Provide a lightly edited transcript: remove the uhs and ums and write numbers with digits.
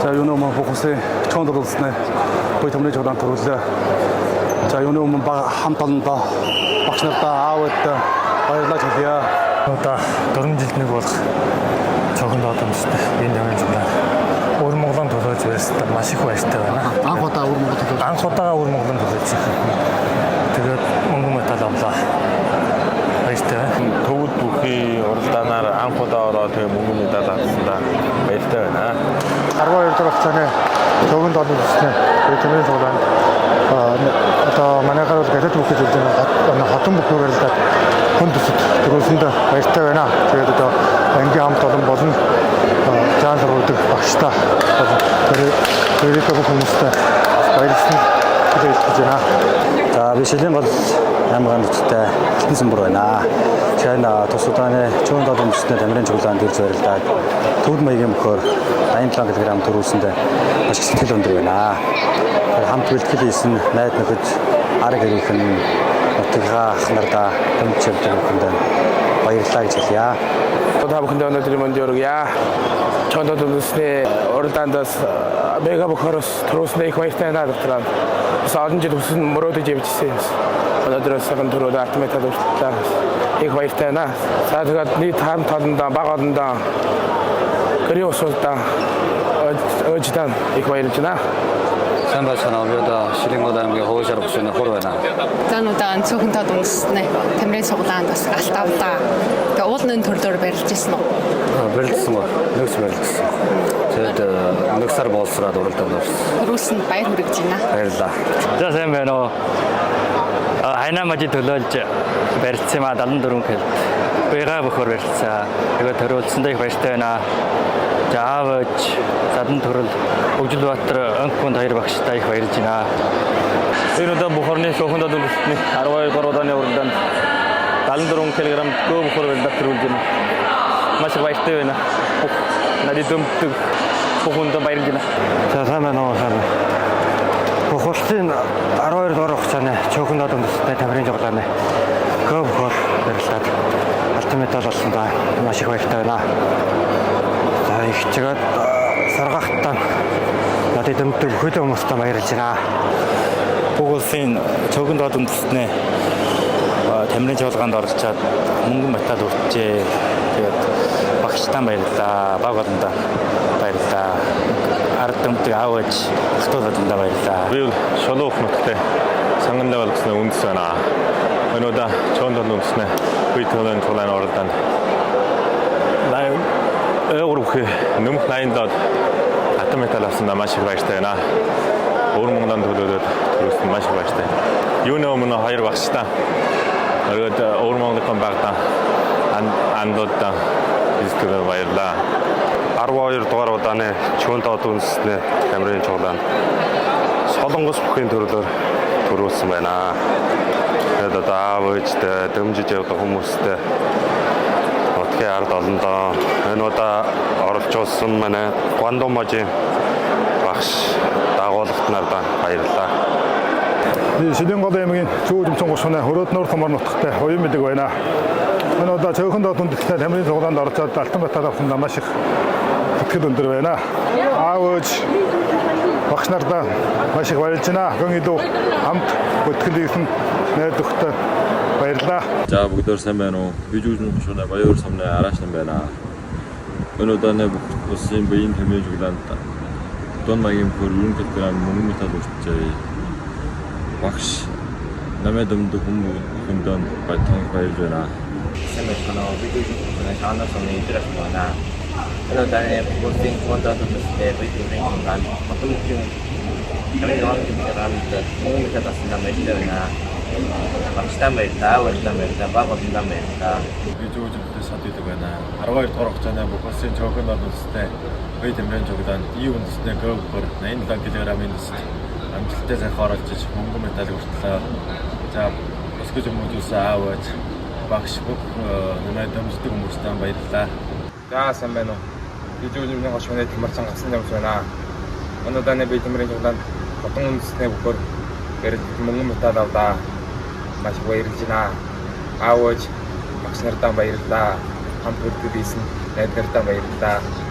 자, юуны өмнө бухсан чонд болсон. Бой төмний жолоон төрүүлээ. За, юуны өмнө хамт олондоо багш нартаа аавд баярлаж хэлье. Одоо 4 жилд нэг болох цогонд одомстой энэ тамирын жуулаа Өвөр Монголын төлөөж байсан маш их баяртай байна. Анх удаа Өвөр Монголд төлөөж. Анх удаага Өвөр Монголын төлөөж. Тэгээд мөнгөн медаль авлаа. Баяртай байна. Төвд бүхий уралдаанаар анх удаа ороод тэгээ мөнгөн медаль авсандаа баяртай байна. 12 дахь хугацааны цогонд одомстой энэ тамирын жуулаанд одоо манайхаар бол гадаад бүхий зүйл хотон бүхнүүгээр л хүн төсөд төрүүлсэндээ баяртай байна. Тэгээд одоо ангийн хамт олон болон заан сургуулийн багштай төрөлхтөн хүмүүстэй баярлсан хэлж байна. За би Шилэн гол аймгийн нүцтэй Алтан Сүмбэр байна. Тэгэхээр тус удааны чөнд одомстой тамирын жуулаанд ирж баярлалаа. Төвд маягийн мөхөөр 87 кг төрүүлсэндээ маш их сэтгэл өндөр байна. Хамт бэлтгэл хийсэн найд нөхөд арга гэрийнхэн нутгийн ах нартаа томчилж өгөхөндөө баярлалаа гэж хэлье. Та бүхэндээ өнөөдрийн мэнд өргөе. Чонд одомсны уралдаандаас мега бохороос төрүүлснээ их баяртай байна дотроо. Олон жил хүссэн мөрөөдөж явжсэн. Өнөөдөр саган төрөөд алтмайтад уралдаа их баяртай байна. За тэгээд нийт хамт олондоо баг олондоо гэрийн усуудаа өөжтөн их баярлж байна. Самбасана обеда Шилэнгод аймгийн хөөсөр бүсэний хор байна. Зануудаа цөөхөн тод үндэснэ тамирын цуглаанд бас алтавдаа. Тэгээ уулын төрлөөр барилж ирсэн үү? Барилсан ба нэгс барилсан. Тэгээд нэг сар болсраад уралдаанд орсон. Төрүүлсэнд баяр хүргэж байна. Баярлалаа. За сайн байна уу? Хайнаа мажид төлөөлж барилсан маа 74 кг. Бэга бөхөр барилсан. Тэгээд төрүүлсэндээ их баяртай байна. За аавч задан төрөл Хөгжилбаатар Онконд хоёр багштай их баярлж байна. Энэ удаа Бухарны цогонд одомсны 12 дугаар удааны уралдаанд 74 кг гөө бөхөр барилдаа төрүүлж байна. Маш их баяртай байна. Надад дөмтөг бүхэнд баярлж байна. За сайн байна уу сайн. Бухарсын 12 дугаар хугацааны цогонд одомстой тамирын жуулааны гөө бөхөр барилдаад алтан медаль олсондоо маш их баяртай байна. Их чигээр саргахтан надад дөмтөг хөлөө хүмүүстэй баярлж байна. Бүх улсын цогонд одомсны тамирын жуулгаанд оролцоод мөнгөн медаль хүртжээ. Тэгээд багштай баярлалаа. Баг олондоо баярлалаа. Ард дөмтөг аавч хатуулдаа баярлалаа. Би шолоох нуттай санган левел гэсэн үндэс байна. Өнөөдөр чонд одомсны битүүлийн тулаан уралдаанд Европын нэмэх 87 алтан медаль авсан маш их баяртай байна. Өвөр Монголын төлөөд төрүүлсэн маш их баяртай. Юуны өмнө хоёр багштай. Тэгээд Өвөр Монголын багтаа андуудаа бизтгэл баярлаа. 12 дугаар удааны чөнд одомсны тамирын жуулаанд Солонгос бүхийн төрлөөр төрүүлсэн байна. Тэгээд одоо аавчтай дэмжиж явдаг хүмүүстэй отгийн ард олондоо энэ удаа оролцуулсан манай Гвандомажийн багш дагуулгад надад баярлалаа. Би Шилэнгод аймгийн Зүүн Жимчин 30-ны Хөрөөднөр Томор нутагтай хоёрын мэдэг байна. Энэ удаа цөөхөн додондтой тамирын цуглаанд оролцоод алтан медаль авсандаа маш их сэтгэл өндөр байна. Аавч багш нартаа маш их баярлж байна. Гэн илүү хамт бүтгэл хийсэн найз нөхдөд баярлалаа. За бүгдөө сайн байна уу? Би Зүүн Жимчин баяр самны араачсан байна. Өнөөдөр нэг улсын биеийн тамирын жуулаанд Дон маягийн хөрөнгө мөнгөн медаль хүртжээ. Багш намайг дөмдөг хүмүүстэн баярлж байна. Сайн байна уу? Би Зүүн шаанаас өмнө интерес байна. Өнөөдөр бүгдийн контакт хийсэн бидний ган автомобиль камерын мөнгөн медаль авсан баярлалаа байна. Багштай баярлалаа, баярлалаа, баг болондоо баярлалаа. Би Зүүн Жимчин сад идэг байна. 12 дугаар хугацааны Бухарсын цогонд одомсны бие тамирын жуулаанд ий үндэсний гөө бөхөр 87 кг-ийн дэст амжилттай сайхан оролцож мөнгөн медаль хүртлээ. За босгож хүмүүст аавч багш бүх намайг дэмждэг хүмүүстээ баярлалаа. За сайн байна уу? Би Зүүн Жимчин 30-ны тамирчин гасан явж байна. Өнөөдөр бие тамирын жуулаанд хотон үндэсний бөхөр мөнгөн медаль авлаа. Маш баярлж байна. Аавч багш нартаа баярлалаа. Хамт бүтгэл хийсэн найз нартаа баярлалаа.